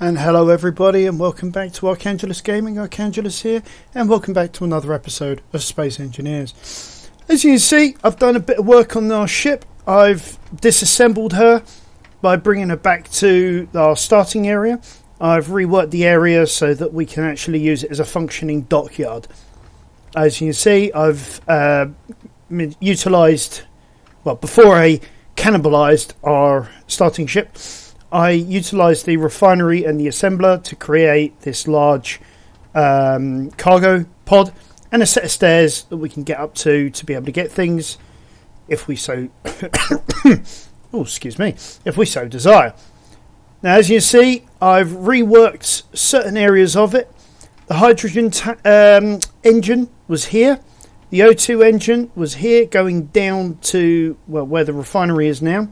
And hello everybody, and welcome back to Arcangulus Gaming. Arcangulus here, and welcome back to another episode of Space Engineers. As you can see, I've done a bit of work on our ship. I've disassembled her by bringing her back to our starting area. I've reworked the area so that we can actually use it as a functioning dockyard. As you can see, I've utilised, before I cannibalised our starting ship, I utilised the refinery and the assembler to create this large cargo pod and a set of stairs that we can get up to be able to get things if we so if we so desire. Now, as you see, I've reworked certain areas of it. The hydrogen engine was here. The O2 engine was here, going down to where the refinery is now.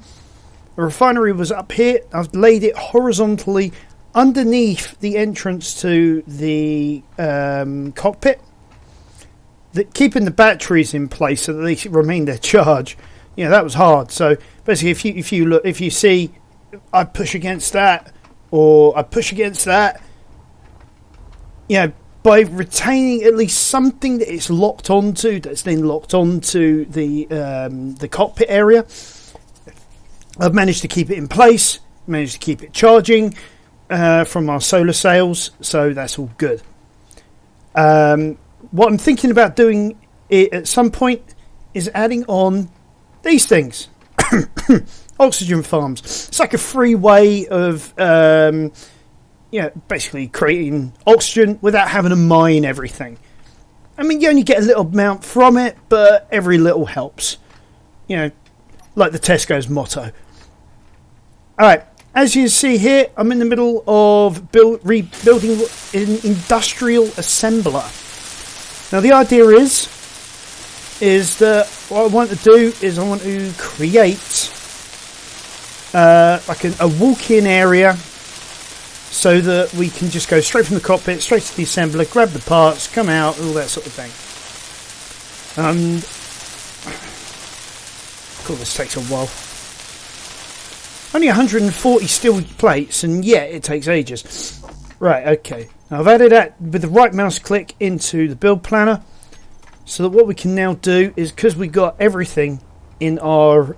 The refinery was up here. I've laid it horizontally underneath the entrance to the cockpit, keeping the batteries in place so that they remain their charge. Yeah, that was hard. So basically, if you see, I push against that, or I push against that. Yeah, by retaining at least something that it's locked onto, that's then locked onto the cockpit area. I've managed to keep it in place, managed to keep it charging from our solar sails, so that's all good. What I'm thinking about doing at some point is adding on these things. Oxygen farms. It's like a free way of basically creating oxygen without having to mine everything. I mean, you only get a little amount from it, but every little helps. You know, like the Tesco's motto. Alright, as you see here, I'm in the middle of rebuilding an industrial assembler. Now, the idea is that what I want to do is I want to create like a walk-in area so that we can just go straight from the cockpit, straight to the assembler, grab the parts, come out, all that sort of thing. Cool, this takes a while. Only 140 steel plates, and yeah, it takes ages. Right, okay. Now I've added that with the right mouse click into the build planner, so that what we can now do is, because we got everything in our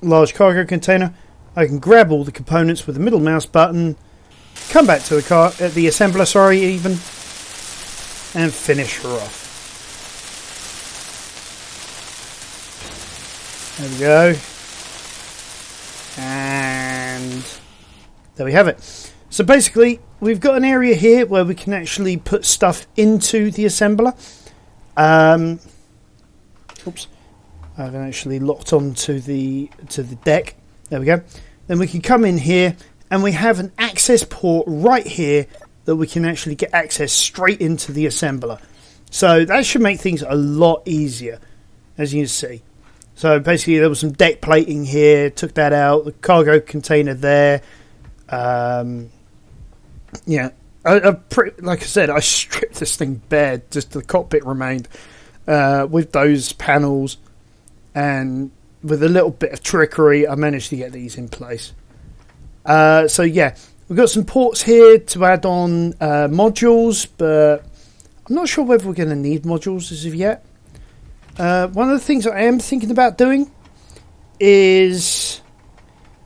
large cargo container, I can grab all the components with the middle mouse button, come back to the assembler, even, and finish her off. There we go. And there we have it. So basically, we've got an area here where we can actually put stuff into the assembler. Oops. I've actually locked onto the deck. There we go. Then we can come in here, and we have an access port right here that we can actually get access straight into the assembler. So that should make things a lot easier, as you can see. So basically, there was some deck plating here. Took that out. The cargo container there. Like I said, I stripped this thing bare. Just the cockpit remained with those panels, and with a little bit of trickery, I managed to get these in place. So yeah, we've got some ports here to add on modules, but I'm not sure whether we're going to need modules as of yet. One of the things I am thinking about doing is,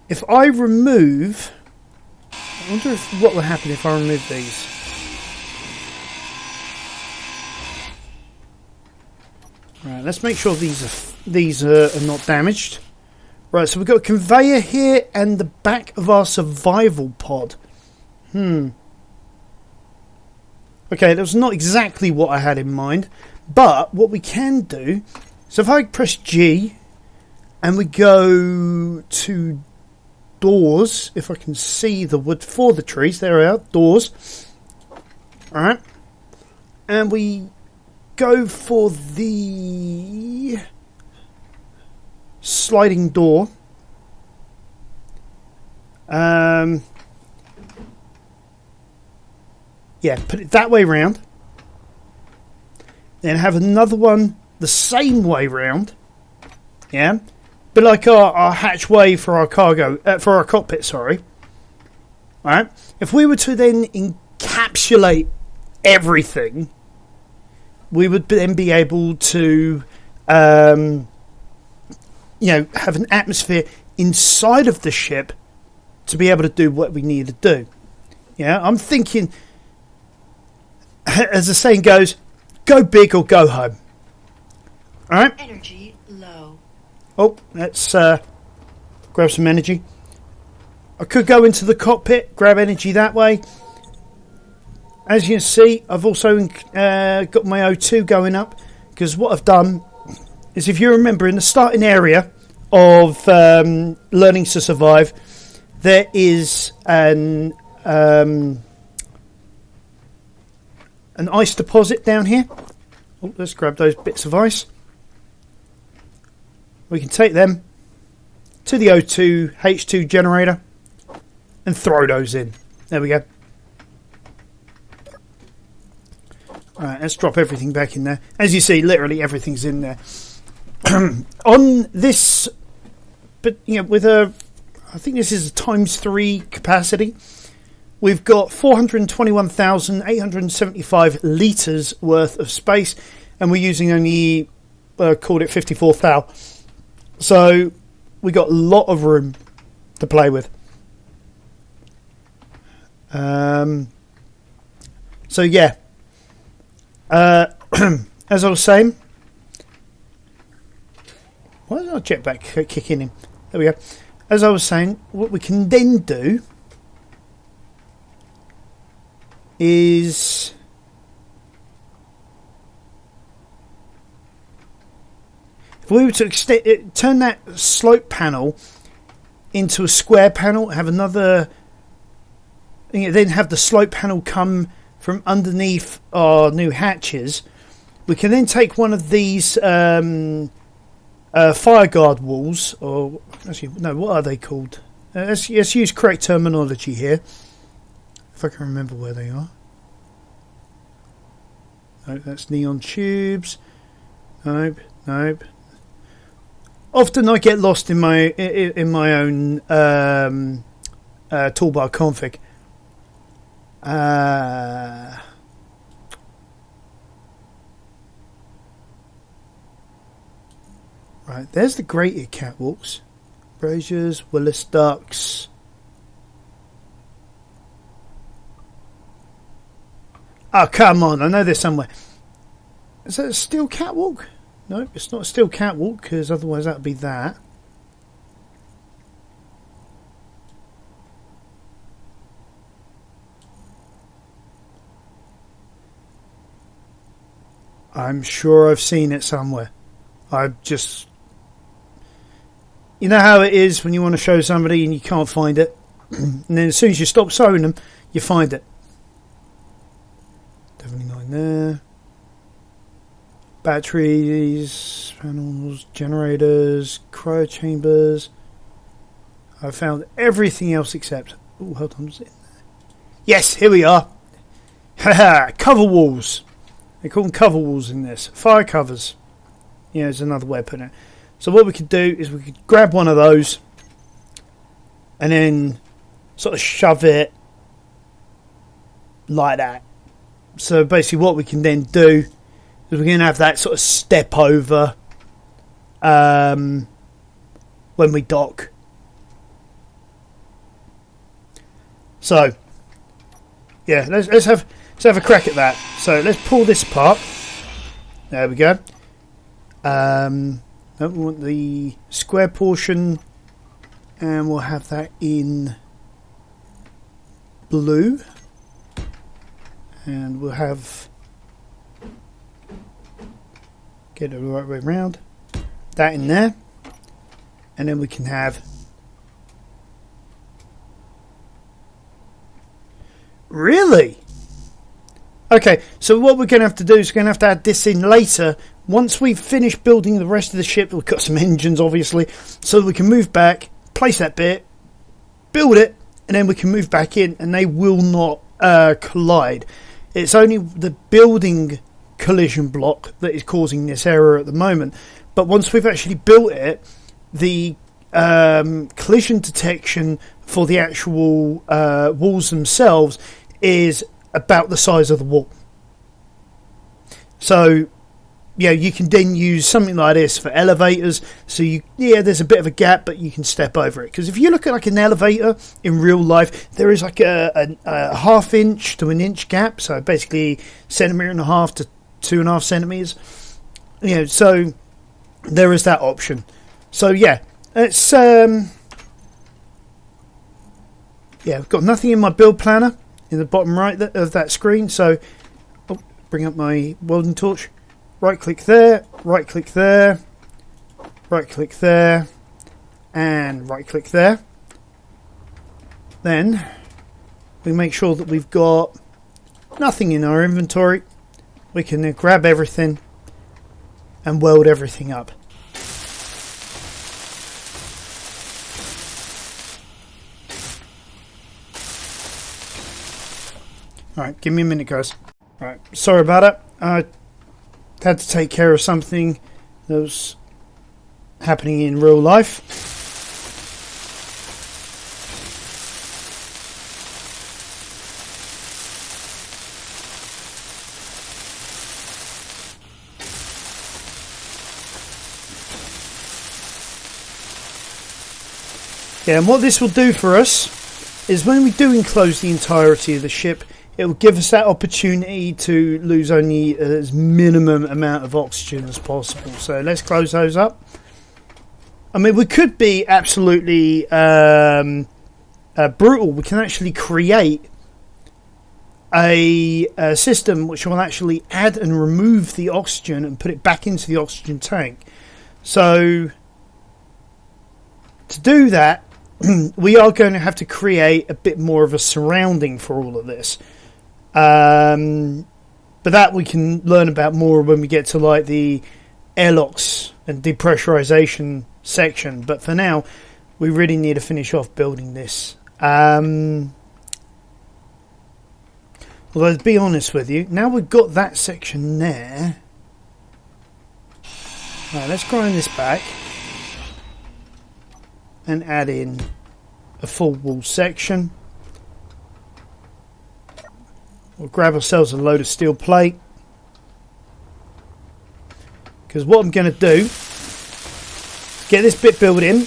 if I remove, I wonder what will happen if I remove these. Right, let's make sure these are not damaged. Right, so we've got a conveyor here and the back of our survival pod. Okay, that was not exactly what I had in mind. But what we can do, so if I press G and we go to doors, if I can see the wood for the trees, there we are, doors. Alright. And we go for the sliding door. Yeah, put it that way round. Then have another one the same way round. Yeah. But like our hatchway for our cargo, for our cockpit, sorry. Right? If we were to then encapsulate everything, we would then be able to, have an atmosphere inside of the ship to be able to do what we need to do. Yeah, I'm thinking, as the saying goes, go big or go home. All right. Energy low. Oh, let's grab some energy. I could go into the cockpit, grab energy that way. As you can see, I've also got my O2 going up, because what I've done is, if you remember, in the starting area of Learning to Survive, there is an ice deposit down here. Oh, let's grab those bits of ice. We can take them to the O2 H2 generator and throw those in. There we go. Alright, let's drop everything back in there. As you see, literally everything's in there. On this, but with I think this is a ×3 capacity. We've got 421,875 litres worth of space, and we're using only, called it 54 thou. So we got a lot of room to play with. So yeah, as I was saying, why is our jetpack kicking in? There we go. As I was saying, what we can then do is if we were to turn that slope panel into a square panel, have another, then have the slope panel come from underneath our new hatches, we can then take one of these fire guard walls, or actually, no, what are they called? Let's use correct terminology here. If I can remember where they are. No, that's neon tubes. Nope. Often I get lost in my own toolbar config. Right, there's the grated catwalks. Braziers, Willis ducts. Oh, come on, I know there's somewhere. Is that a steel catwalk? No, it's not a steel catwalk, because otherwise that would be that. I'm sure I've seen it somewhere. I've just... You know how it is when you want to show somebody and you can't find it? And then as soon as you stop showing them, you find it. Definitely not in there. Batteries, panels, generators, cryo chambers. I found everything else except... Oh, hold on. Was it in there? Yes, here we are. Haha, cover walls. They call them cover walls in this. Fire covers. Yeah, there's another way of putting it. So what we could do is we could grab one of those and then sort of shove it like that. So basically what we can then do is we're going to have that sort of step over when we dock. So yeah, let's have a crack at that. So let's pull this apart. There we go. We want the square portion, and we'll have that in blue, and we'll have, get it the right way around, that in there, and then we can have, really? Okay, so what we're going to have to do is we're going to have to add this in later. Once we've finished building the rest of the ship, we've got some engines, obviously, so we can move back, place that bit, build it, and then we can move back in, and they will not collide. It's only the building collision block that is causing this error at the moment. But once we've actually built it, the collision detection for the actual walls themselves is about the size of the wall. So yeah, you can then use something like this for elevators. So there's a bit of a gap, but you can step over it. Because if you look at like an elevator in real life, there is like a half inch to an inch gap. So basically, 1.5 to 2.5 centimeters. So there is that option. So yeah, it's I've got nothing in my build planner in the bottom right of that screen. So bring up my welding torch. Right click there, right click there, right click there, and right click there. Then we make sure that we've got nothing in our inventory. We can then grab everything and weld everything up. Alright, give me a minute, guys. Alright, sorry about it. I had to take care of something that was happening in real life. Yeah, and what this will do for us is when we do enclose the entirety of the ship, it will give us that opportunity to lose only as minimum amount of oxygen as possible. So let's close those up. I mean, we could be absolutely brutal. We can actually create a system which will actually add and remove the oxygen and put it back into the oxygen tank. So to do that, we are going to have to create a bit more of a surrounding for all of this. But that we can learn about more when we get to like the airlocks and depressurization section. But for now, we really need to finish off building this. Although to be honest with you, now we've got that section there. Right, let's grind this back and add in a full wall section. We'll grab ourselves a load of steel plate, because what I'm going to do is get this bit built in,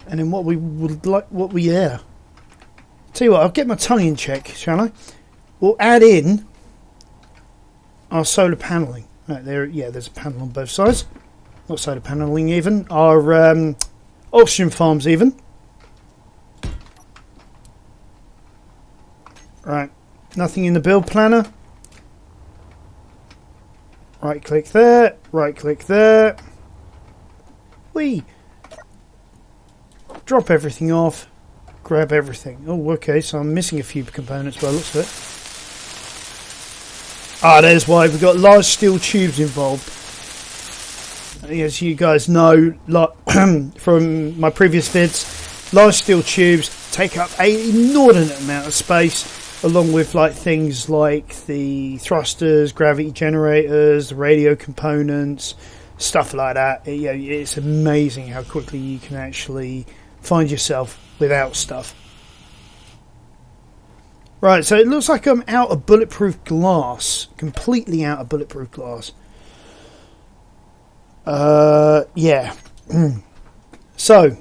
and then what we would like, tell you what, I'll get my tongue in check, shall I? We'll add in our solar paneling. Right there, yeah, there's a panel on both sides. Not solar paneling even, our oxygen farms even. Right, nothing in the build planner. Right click there, right click there. Whee! Drop everything off, grab everything. Oh, okay, so I'm missing a few components by the looks of it. Ah, there's why we've got large steel tubes involved. As you guys know from my previous vids, large steel tubes take up an inordinate amount of space, along with like things like the thrusters, gravity generators, the radio components, stuff like that. It's amazing how quickly you can actually find yourself without stuff. Right, so it looks like I'm out of bulletproof glass, completely out of bulletproof glass. Yeah. So,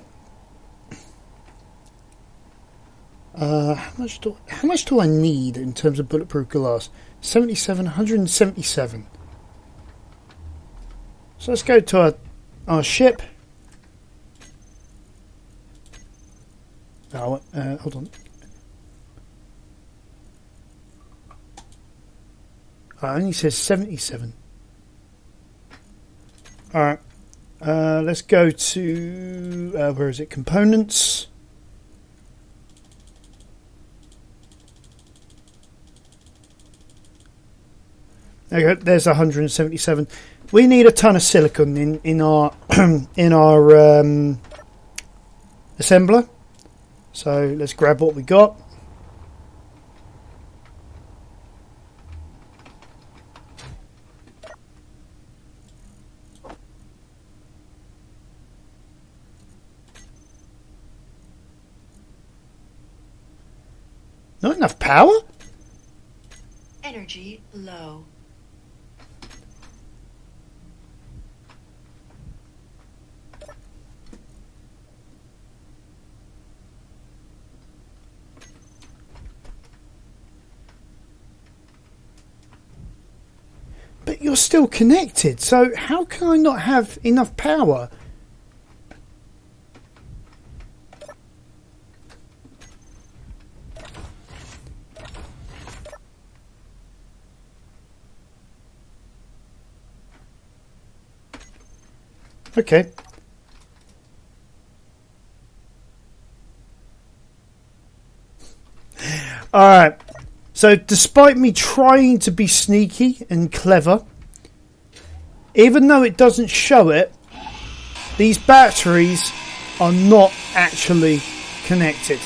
how much do I need in terms of bulletproof glass? 77, 177. So let's go to our ship. Oh, hold on. It only says 77. Alright. Let's go to where is it? Components. There you go. There's 177. We need a ton of silicon in our in our assembler. So let's grab what we got. Not enough power? Energy low. But you're still connected, so how can I not have enough power? Okay. Alright. So despite me trying to be sneaky and clever, even though it doesn't show it, these batteries are not actually connected.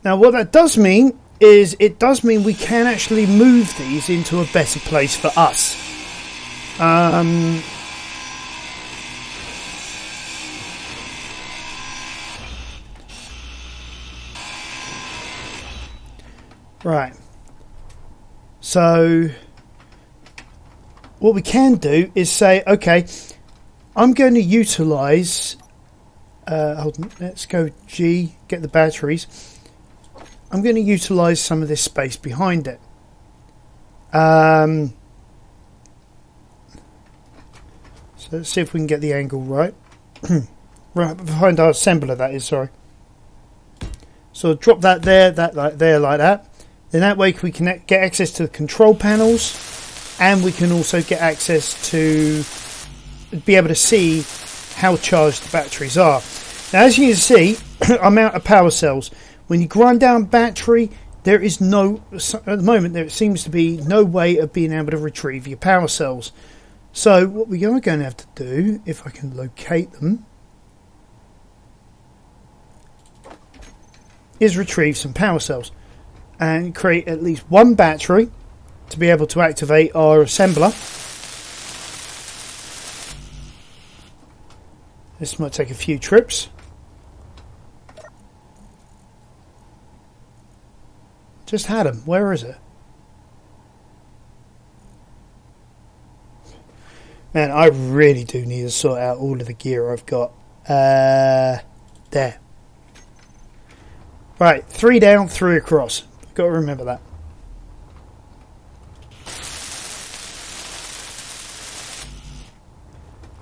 Now what that does mean is it does mean we can actually move these into a better place for us. Right. So what we can do is say, okay, I'm going to utilize hold on, let's go G, get the batteries. I'm going to utilize some of this space behind it. So let's see if we can get the angle right. Right behind our assembler, that is, sorry. So drop that there, that like there, like that. Then that way we can get access to the control panels, and we can also get access to be able to see how charged the batteries are. Now, as you can see, I'm out of power cells. When you grind down battery, there is no, at the moment, there seems to be no way of being able to retrieve your power cells. So what we are going to have to do, if I can locate them, is retrieve some power cells and create at least one battery to be able to activate our assembler. This might take a few trips. Just had them. Where is it? Man, I really do need to sort out all of the gear I've got. There. Right, 3 down, 3 across. Got to remember that.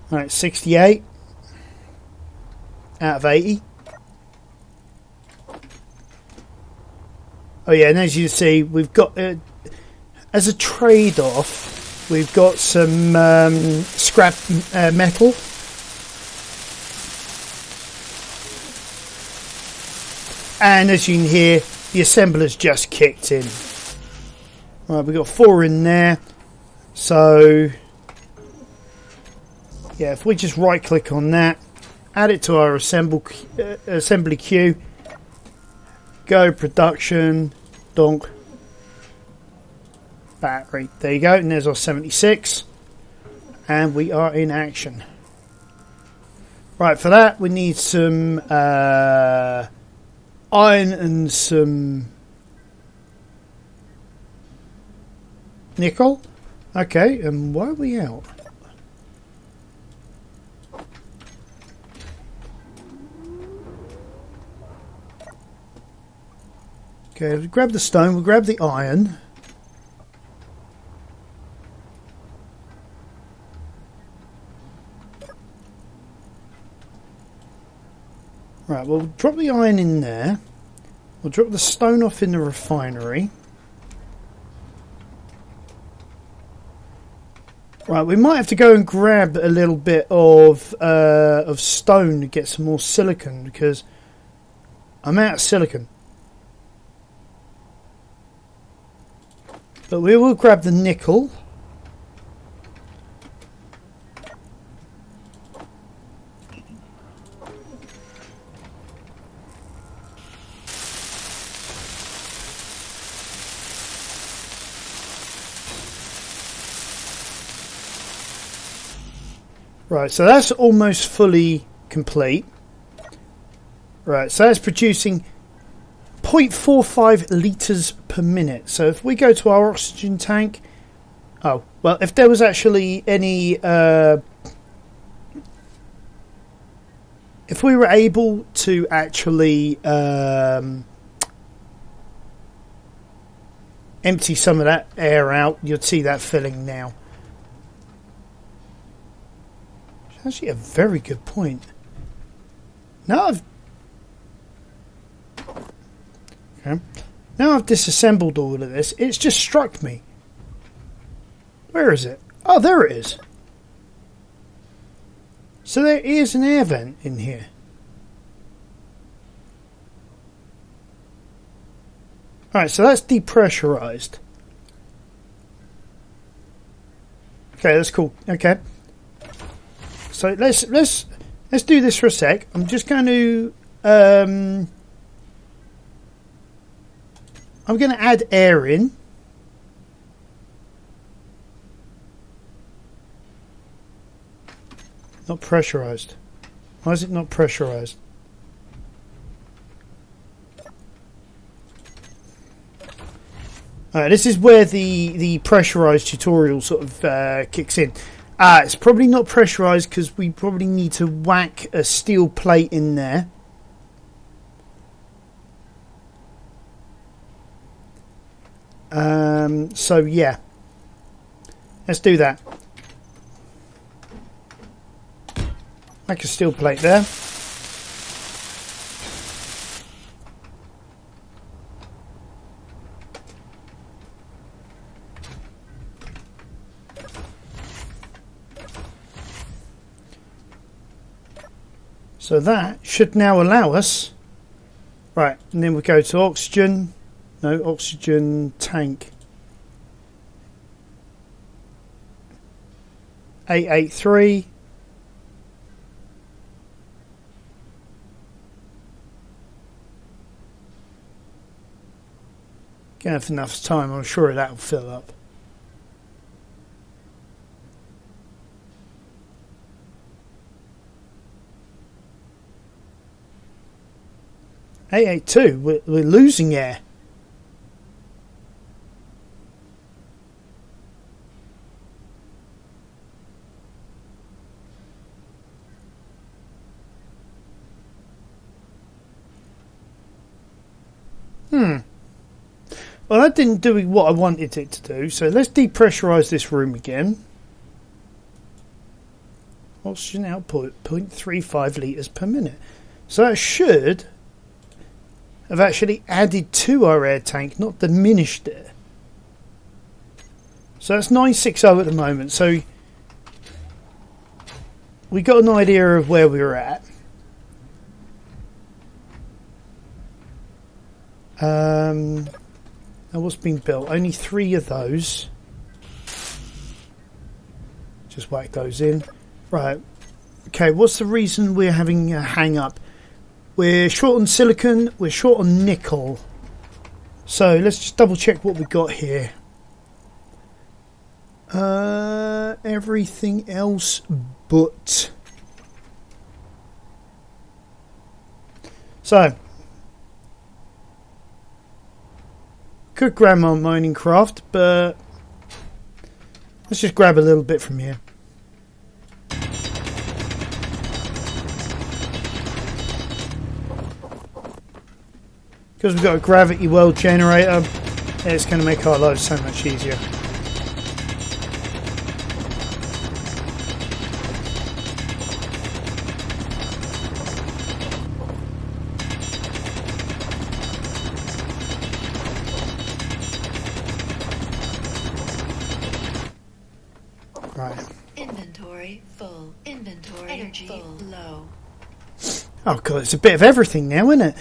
Right, 68 out of 80. Oh yeah, and as you see, we've got, as a trade-off, we've got some scrap metal. And as you can hear, the assembler's just kicked in. Right, we've got 4 in there. So, yeah, if we just right-click on that, add it to our assembly queue, go production, donk, battery. There you go, and there's our 76. And we are in action. Right, for that we need some iron and some nickel. Okay, and why are we out? Okay, we grab the stone, we'll grab the iron. Right, we'll drop the iron in there. We'll drop the stone off in the refinery. Right, we might have to go and grab a little bit of stone to get some more silicon, because I'm out of silicon. But we will grab the nickel. Right, so that's almost fully complete. Right, so that's producing 0.45 litres per minute. So if we go to our oxygen tank... Oh, well, if there was actually any... if we were able to actually empty some of that air out, you'd see that filling now. It's actually a very good point. Now I've disassembled all of this, it's just struck me. Where is it? Oh, there it is. So there is an air vent in here. Alright, so that's depressurized. Okay, that's cool. Okay. So let's do this for a sec. I'm just going to I'm going to add air in. Not pressurized. Why is it not pressurized? Alright, this is where the pressurized tutorial sort of kicks in. It's probably not pressurized because we probably need to whack a steel plate in there. So yeah, let's do that. Make a steel plate there. So that should now allow us. Right, and then we go to oxygen. No, oxygen tank. 883. Gonna have enough time, I'm sure that'll fill up. we're losing air. Well, that didn't do what I wanted it to do, so let's depressurize this room again. Oxygen output 0.35 litres per minute. So that should have actually added to our air tank, not diminished it. So that's 960 at the moment, so we got an idea of where we were at. Now what's been built? Only 3 of those. Just whack those in. Right. Okay, what's the reason we're having a hang up? We're short on silicon, we're short on nickel. So let's just double check what we've got here. Everything else but. So could grab my mining craft, but let's just grab a little bit from here. Because we've got a gravity well generator, it's going to make our lives so much easier. Right. Inventory full. Inventory energy full. Low. Oh god, it's a bit of everything now, isn't it?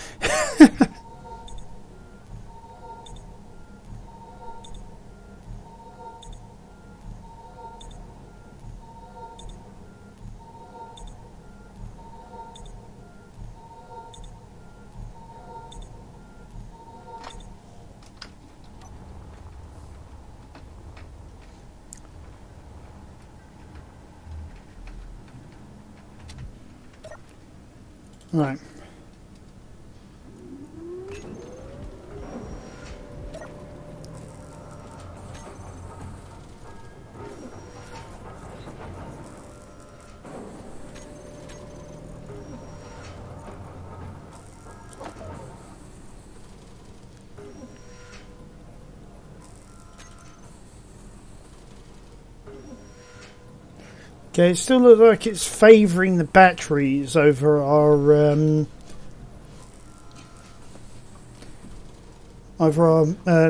Right. Okay, it still looks like it's favouring the batteries over our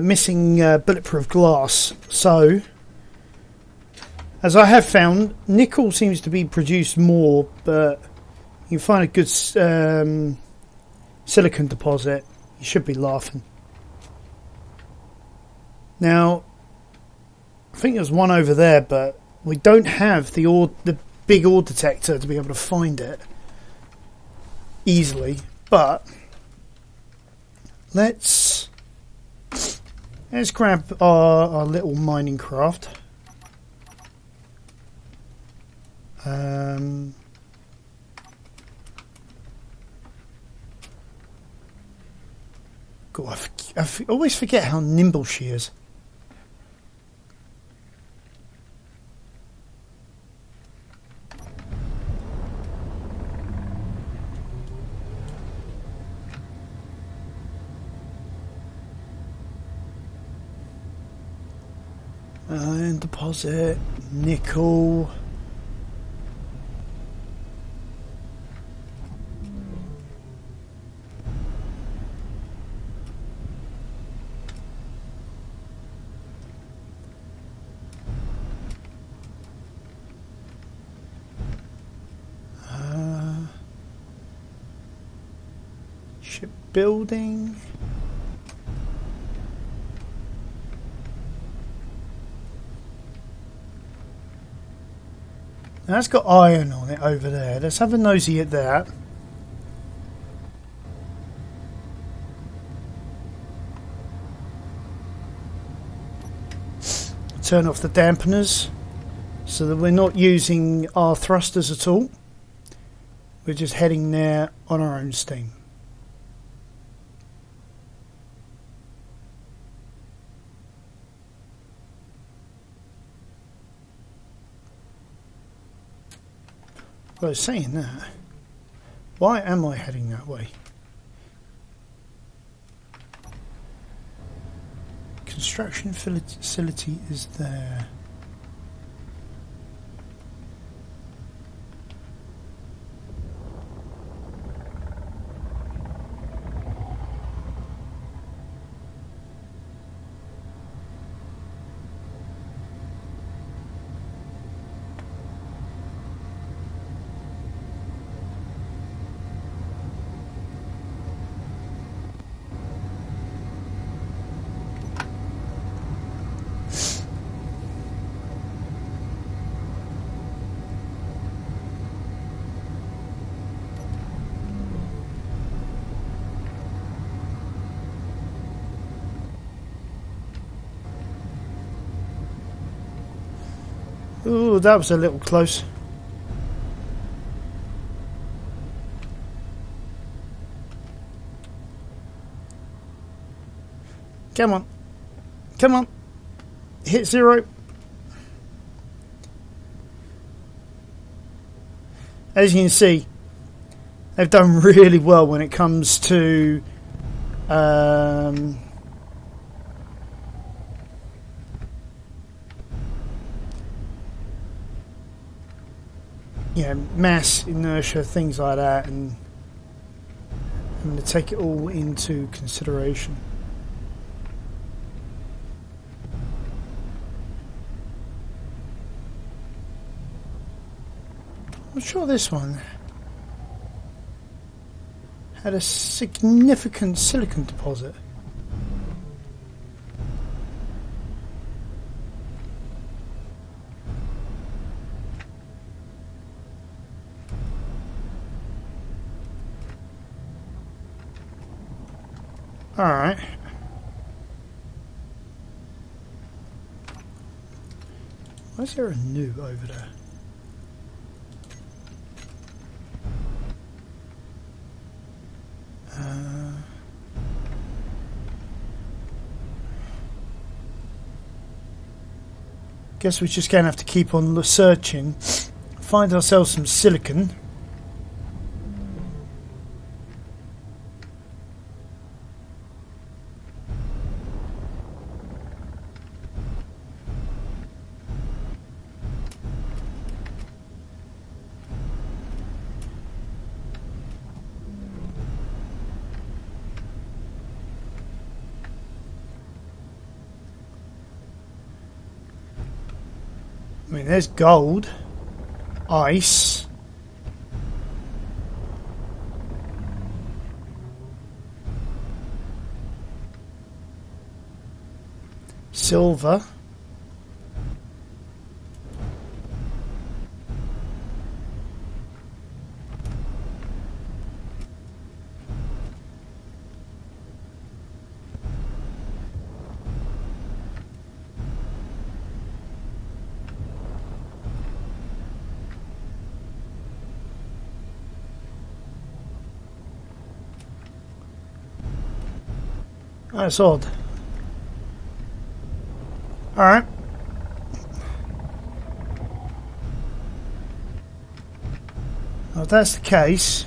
missing bulletproof glass. So, as I have found, nickel seems to be produced more, but you find a good silicon deposit, you should be laughing. Now, I think there's one over there, but we don't have the big ore detector to be able to find it easily. But let's grab our little mining craft. God, I always forget how nimble she is. Iron deposit, nickel. Shipbuilding. Now that's got iron on it over there. Let's have a nosy at that. Turn off the dampeners so that we're not using our thrusters at all. We're just heading there on our own steam. Well, saying that, why am I heading that way? Construction facility is there. Ooh, that was a little close. Come on. Come on. Hit 0. As you can see, they've done really well when it comes to mass inertia, things like that, and I'm going to take it all into consideration. I'm sure this one had a significant silicon deposit. Alright. Why is there a new over there? Guess we're just going to have to keep on searching. Find ourselves some silicon. I mean, there's gold, ice, silver, that's odd. Alright. Well, if that's the case,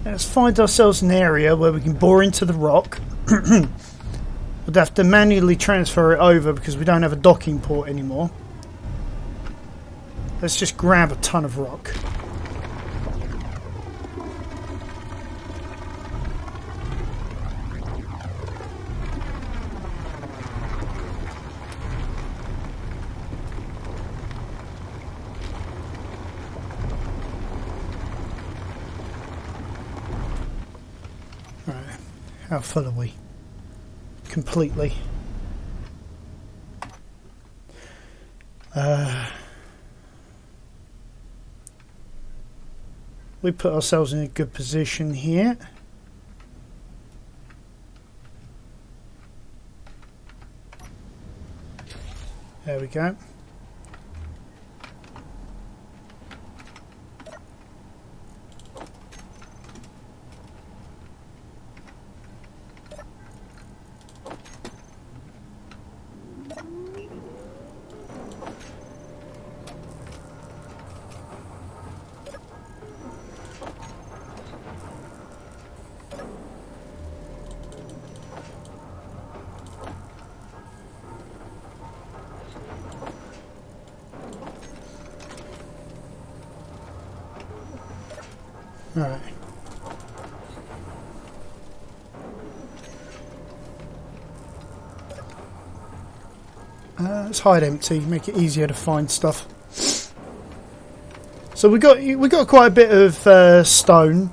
let's find ourselves an area where we can bore into the rock. We'd have to manually transfer it over because we don't have a docking port anymore. Let's just grab a ton of rock. How full are we? Completely. We put ourselves in a good position here. There we go. Right. Let's hide empty, make it easier to find stuff. So we got quite a bit of stone.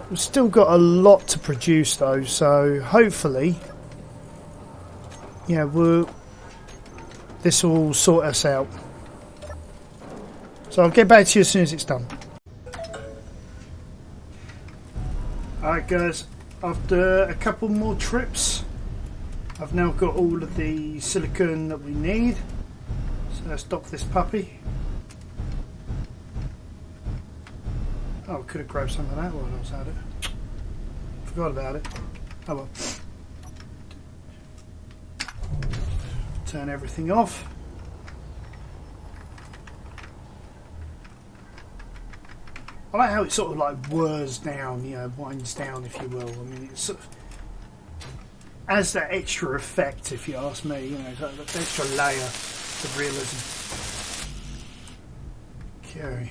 We've still got a lot to produce though, so hopefully, yeah, this will sort us out. So I'll get back to you as soon as it's done. Alright guys, after a couple more trips, I've now got all of the silicon that we need. So let's dock this puppy. Oh, I could have grabbed some of that while I was at it. Forgot about it. Oh well. Turn everything off. I like how it sort of like whirs down, you know, winds down, if you will. I mean, it sort of adds that extra effect, if you ask me, you know, that extra layer of realism. Okay.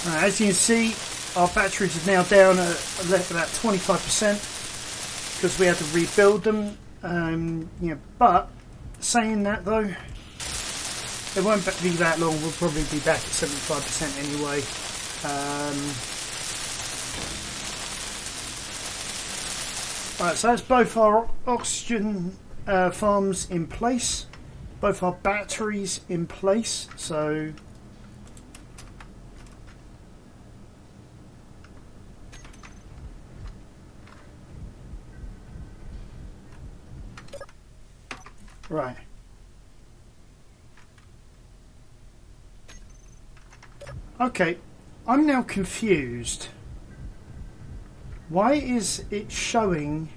As you can see, our batteries are now down at about 25% because we had to rebuild them. You know, but saying that though, it won't be that long. We'll probably be back at 75% anyway. Right, so that's both our oxygen farms in place, both our batteries in place. So. Right. Okay, I'm now confused. Why is it showing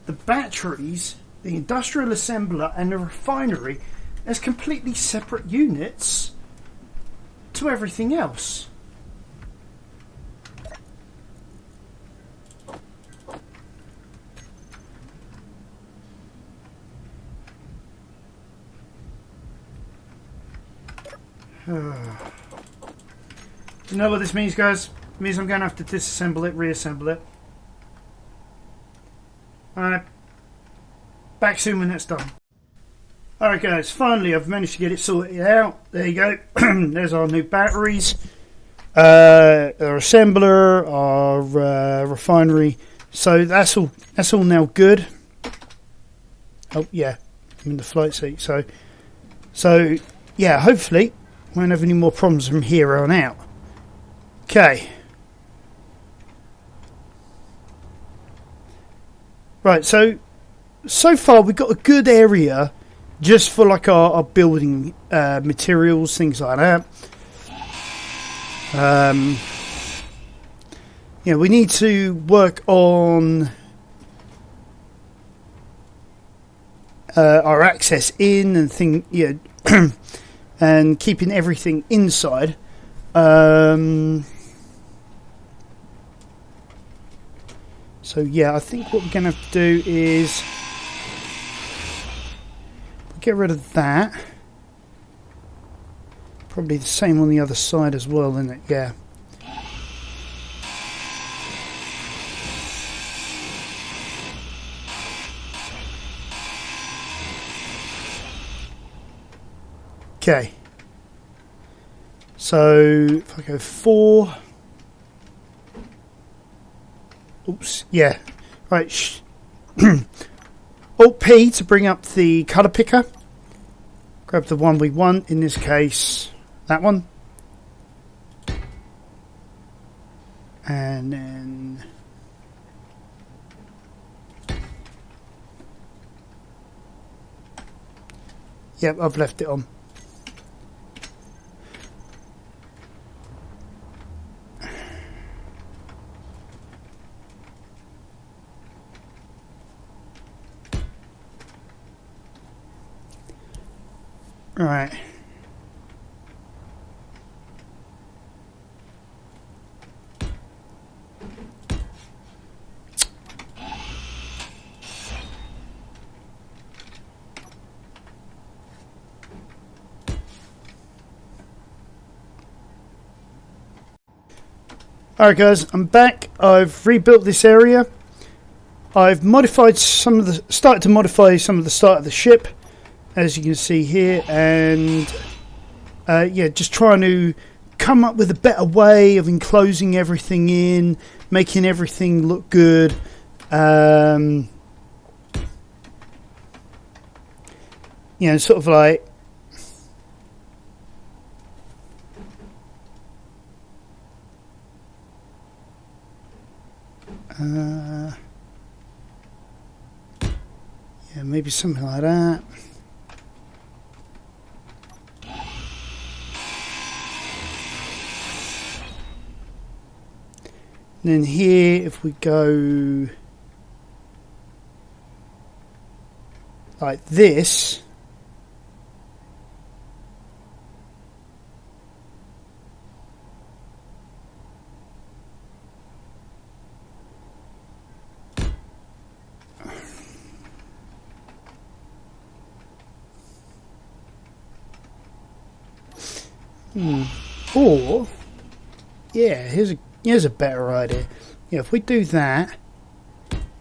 the batteries, the industrial assembler and the refinery as completely separate units to everything else? You know what this means, guys? It means I'm going to have to disassemble it, reassemble it. Alright. Back soon when that's done. Alright guys, finally I've managed to get it sorted out. There you go. There's our new batteries. Our assembler, our refinery. So that's all now good. Oh yeah, I'm in the flight seat. So yeah, hopefully won't have any more problems from here on out. Okay. Right, so far we've got a good area just for like our building materials, things like that. Yeah, we need to work on our access in and and keeping everything inside. So yeah, I think what we're going to have to do is get rid of that. Probably the same on the other side as well, isn't it? Yeah. Okay. So if I go 4. Oops. Yeah. Right. Alt P to bring up the colour picker. Grab the one we want. In this case, that one. And then yep, I've left it on. Right. Alright guys, I'm back. I've rebuilt this area. I've modified started to modify some of the start of the ship, as you can see here, and yeah, just trying to come up with a better way of enclosing everything in, making everything look good. You know, sort of like yeah, maybe something like that. And then here, if we go like this, or yeah, here's a better idea. Yeah, if we do that,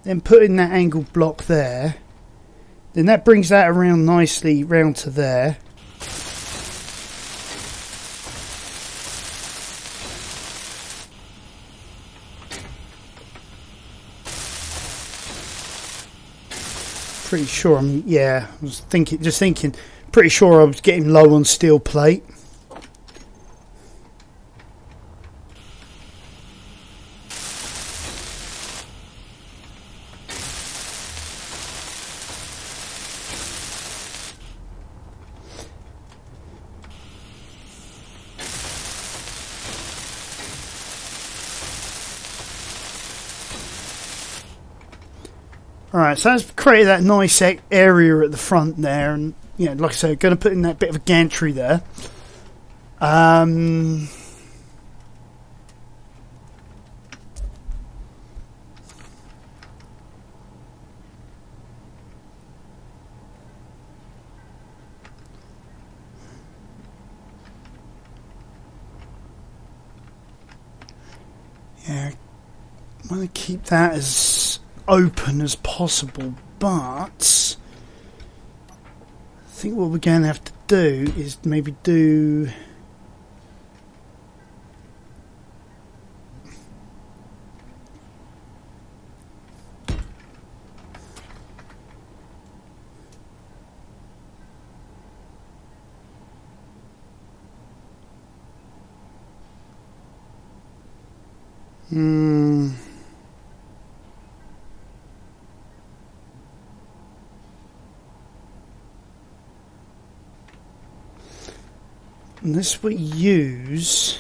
then put in that angle block there, then that brings that around nicely round to there. Pretty sure I was thinking, pretty sure I was getting low on steel plate. Alright, so that's created that nice area at the front there, and yeah, like I said, going to put in that bit of a gantry there. Yeah, I want to keep that as open as possible, but I think what we're going to have to do is maybe do and this will use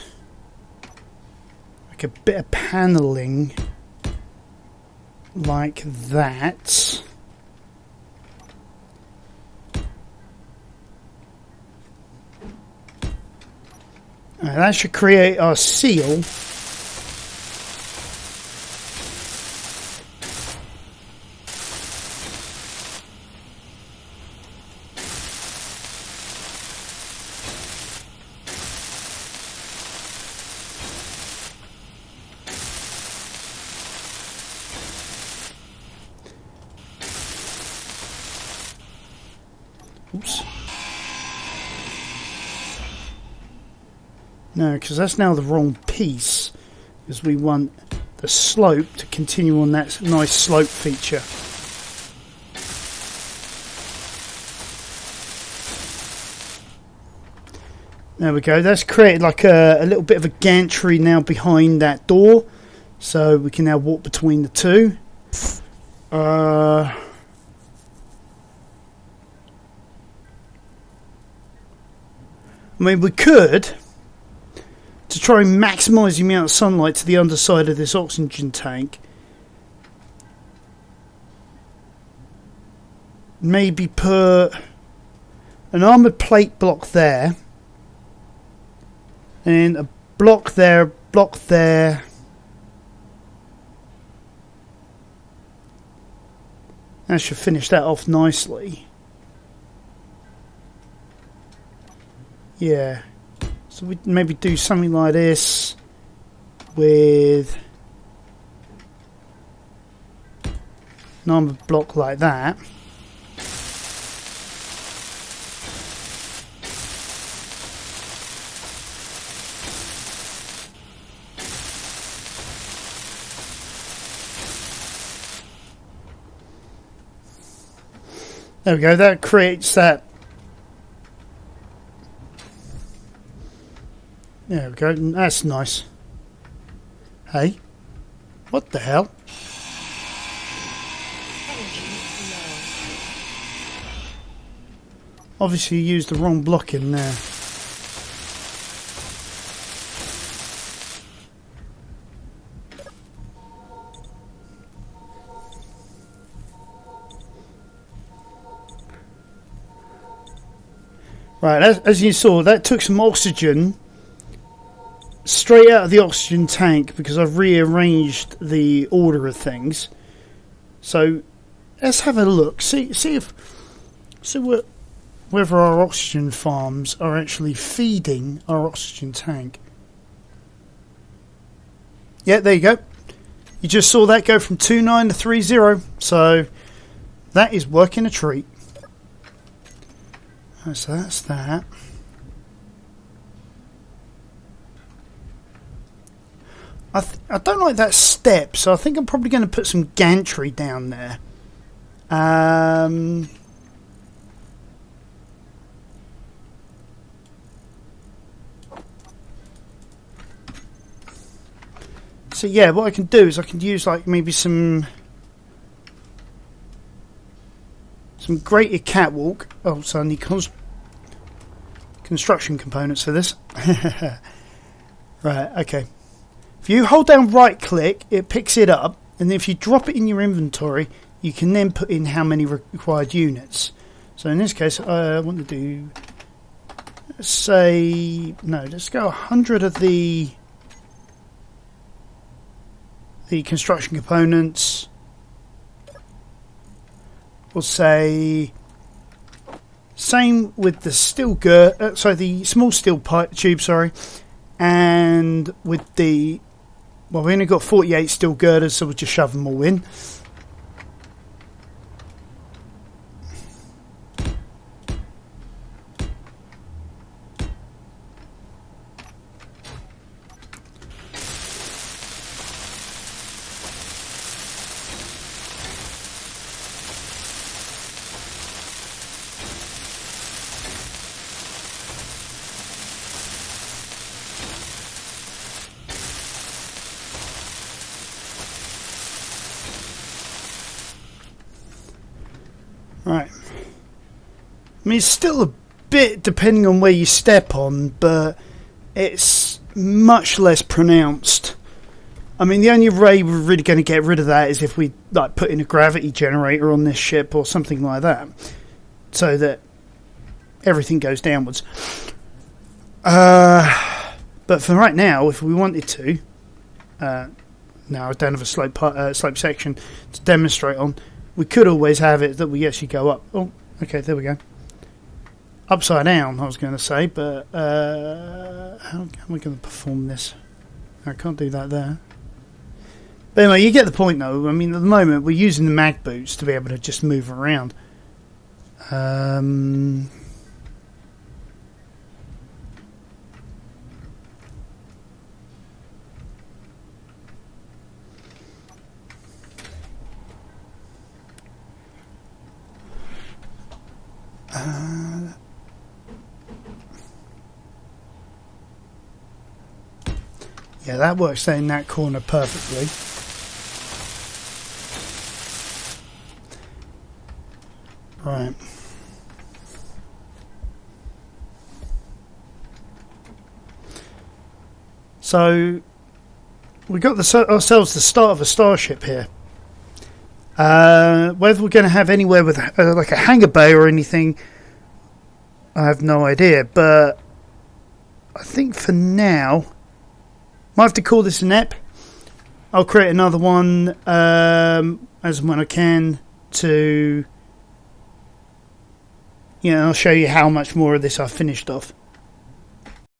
like a bit of paneling like that. That should create our seal. Oops. No, because that's now the wrong piece, because we want the slope to continue on that nice slope feature. There we go, that's created like a little bit of a gantry now behind that door, so we can now walk between the two. I mean, we could, to try and maximise the amount of sunlight to the underside of this oxygen tank, maybe put an armoured plate block there, and a block there, block there. That should finish that off nicely. Yeah, so we'd maybe do something like this with an armoured block like that. There we go, that creates that. There we go, that's nice. Hey, what the hell? Obviously you used the wrong block in there. Right, as you saw, that took some oxygen straight out of the oxygen tank because I've rearranged the order of things. So let's have a look. See whether our oxygen farms are actually feeding our oxygen tank. Yeah, there you go. You just saw that go from 29 to 30. So that is working a treat. So that's that. I don't like that step, so I think I'm probably going to put some gantry down there. So yeah, what I can do is I can use like maybe some grated catwalk. Oh, so I need construction components for this. Right, okay. If you hold down right click, it picks it up, and if you drop it in your inventory, you can then put in how many required units. So in this case, I want to do, let's say, no, let's go 100 of the construction components. We'll say same with the steel the small steel pipe tube, and with the, well, we only got 48 steel girders, so we'll just shove them all in. Right. I mean, it's still a bit depending on where you step on, but it's much less pronounced. I mean, the only way we're really going to get rid of that is if we like put in a gravity generator on this ship or something like that, so that everything goes downwards. But for right now, if we wanted to, now I don't have a slope section to demonstrate on. We could always have it that we actually go up. Oh, okay, there we go. Upside down, I was going to say, but how am I going to perform this? I can't do that there. But anyway, you get the point, though. I mean, at the moment, we're using the mag boots to be able to just move around. Yeah, that works in that corner perfectly. Right. So we got ourselves the start of a starship here. Whether we're going to have anywhere with like a hangar bay or anything, I have no idea. But I think for now, might have to call this an ep. I'll create another one as and when I can to, I'll show you how much more of this I've finished off.